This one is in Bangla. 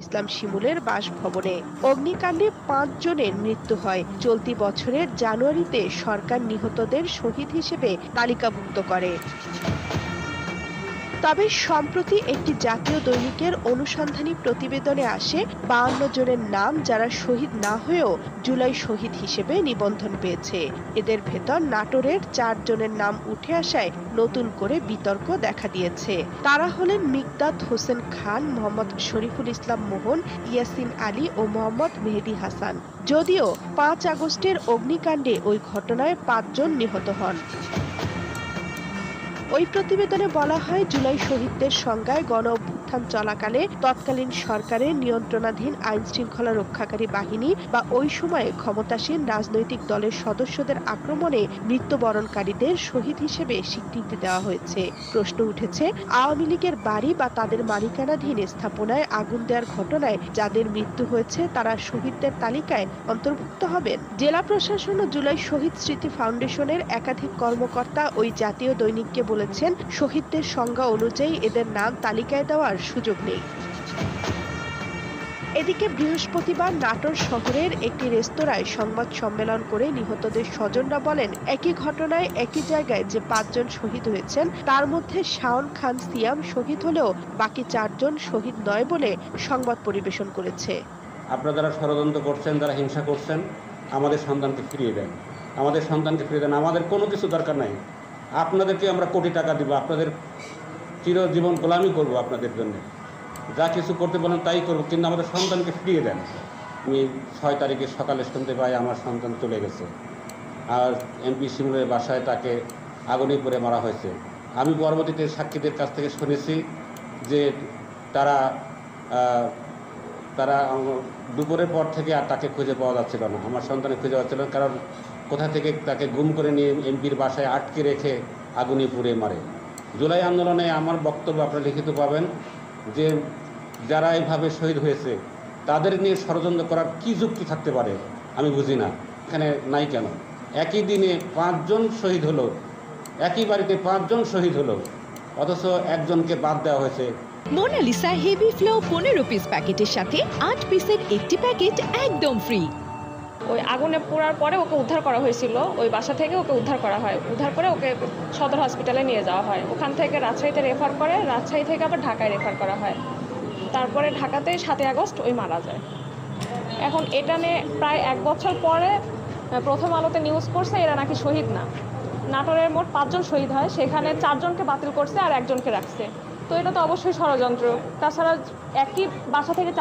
ইসলাম শিমুলের বাসভবনে। অগ্নিকাণ্ডে ৫ জনের মৃত্যু হয়। চলতি বছরের জানুয়ারিতে সরকার নিহতদের শহীদ হিসেবে তালিকাভুক্ত করে। তবে সম্প্রতি একটি জাতীয় দৈনিকের অনুসন্ধানী প্রতিবেদনে আসে ৫২ জনের নাম যারা শহীদ না হয়েও জুলাই শহীদ হিসেবে নিবন্ধন পেয়েছে। এদের ভেতর নাটোরের ৪ জনের নাম উঠে আসায় নতুন করে বিতর্ক দেখা দিয়েছে। তারা হলেন মিকদাদ হোসেন খান, মোহাম্মদ শরীফুল ইসলাম মোহন, ইয়াসিন আলী ও মোহাম্মদ মেহেদী হাসান। যদিও ৫ আগস্টের অগ্নিকাণ্ডে ওই ঘটনায় ৫ জন নিহত হন। ওই প্রতিবেদনে বলা হয়, জুলাই শহীদদের সংজ্ঞায় গণ অভ্যুত্থান চলাকালে তৎকালীন সরকারের নিয়ন্ত্রণাধীন আইন শৃঙ্খলা রক্ষাকারী বাহিনী বা ওই সময়ে ক্ষমতাসীন রাজনৈতিক দলের সদস্যদের আক্রমণে মৃত্যুবরণকারীদের শহীদ হিসেবে স্বীকৃতি দেওয়া হয়েছে। প্রশ্ন উঠেছে, আওয়ামী লীগের বাড়ি বা তাদের মালিকানাধীন স্থাপনায় আগুন দেওয়ার ঘটনায় যাদের মৃত্যু হয়েছে তারা শহীদদের তালিকায় অন্তর্ভুক্ত হবেন। জেলা প্রশাসন ও জুলাই শহীদ স্মৃতি ফাউন্ডেশনের একাধিক কর্মকর্তা ওই জাতীয় দৈনিককে বলেছেন, শহীদদের সংজ্ঞা অনুযায়ী এদের নাম তালিকায় দেওয়ার সুযোগ নেই। এদিকে বৃহস্পতিবার নাটোর শহরের একটি রেস্তোরাঁয় সংবাদ সম্মেলন করে নিহতদের স্বজনরা বলেন, একই ঘটনায় একই জায়গায় যে ৫ জন শহীদ হয়েছেন তার মধ্যে শাওন খান সিয়াম শহীদ হলেও বাকি ৪ জন শহীদ নয় বলে সংবাদ পরিবেশন করেছে। আপনারা যারা ষড়যন্ত্র করছেন, যারা হিংসা করছেন, আমাদের সন্তানকে ফিরিয়ে দেন, আমাদের সন্তানকে ফিরিয়ে দেন। আমাদের কোনো কিছু দরকার নাই। আপনাদেরকে আমরা কোটি টাকা দিব, আপনাদের চিরজীবন গোলামি করব, আপনাদের জন্য যা কিছু করতে বলেন তাই করব, কিন্তু আমাদের সন্তানকে ফিরিয়ে দেন। আমি ৬ তারিখে সকালে শুনতে পাই আমার সন্তান চলে গেছে, আর এমপি শিমুলের বাসায় তাকে আগুনে পুড়ে মারা হয়েছে। আমি পরবর্তীতে সাক্ষীদের কাছ থেকে শুনেছি যে তারা দুপুরের পর থেকে আর তাকে খুঁজে পাওয়া যাচ্ছিল না, আমার সন্তানের খুঁজে পাচ্ছিল না, কারণ কোথা থেকে তাকে গুম করে নিয়ে এমপির বাসায় আটকে রেখে আগুনে পুড়ে মারে। জুলাই আন্দোলনে আমার বক্তব্য আপনারা লিখিত পাবেন যে যারা এইভাবে শহীদ হয়েছে তাদের নিয়ে ষড়যন্ত্র করার কী যুক্তি থাকতে পারে আমি বুঝি না। এখানে নাই কেন? একই দিনে ৫ জন শহীদ হলো, একই বাড়িতে ৫ জন শহীদ হলো, অথচ একজনকে বাদ দেওয়া হয়েছে। মোনালিসা হেভি ফ্লো 15 পিস প্যাকেটের সাথে ৮ পিসের একটি প্যাকেট একদম ফ্রি। ওই আগুনে পোড়ার পরে ওকে উদ্ধার করা হয়েছিল, ওই বাসা থেকে ওকে উদ্ধার করা হয়। উদ্ধার করে ওকে সদর হসপিটালে নিয়ে যাওয়া হয়, ওখান থেকে রাজশাহীতে রেফার করে, রাজশাহী থেকে আবার ঢাকায় রেফার করা হয়। তারপরে ঢাকাতে ৭ আগস্ট ওই মারা যায়। এখন এটা নিয়ে প্রায় ১ বছর পরে প্রথম আলোতে নিউজ করছে এরা নাকি শহীদ না। নাটোরের মোট ৫ জন শহীদ হয়, সেখানে ৪ জনকে বাতিল করছে আর ১ জনকে রাখছে। তো এটা তো অবশ্যই ষড়যন্ত্র। তাছাড়া একই বাসা থেকে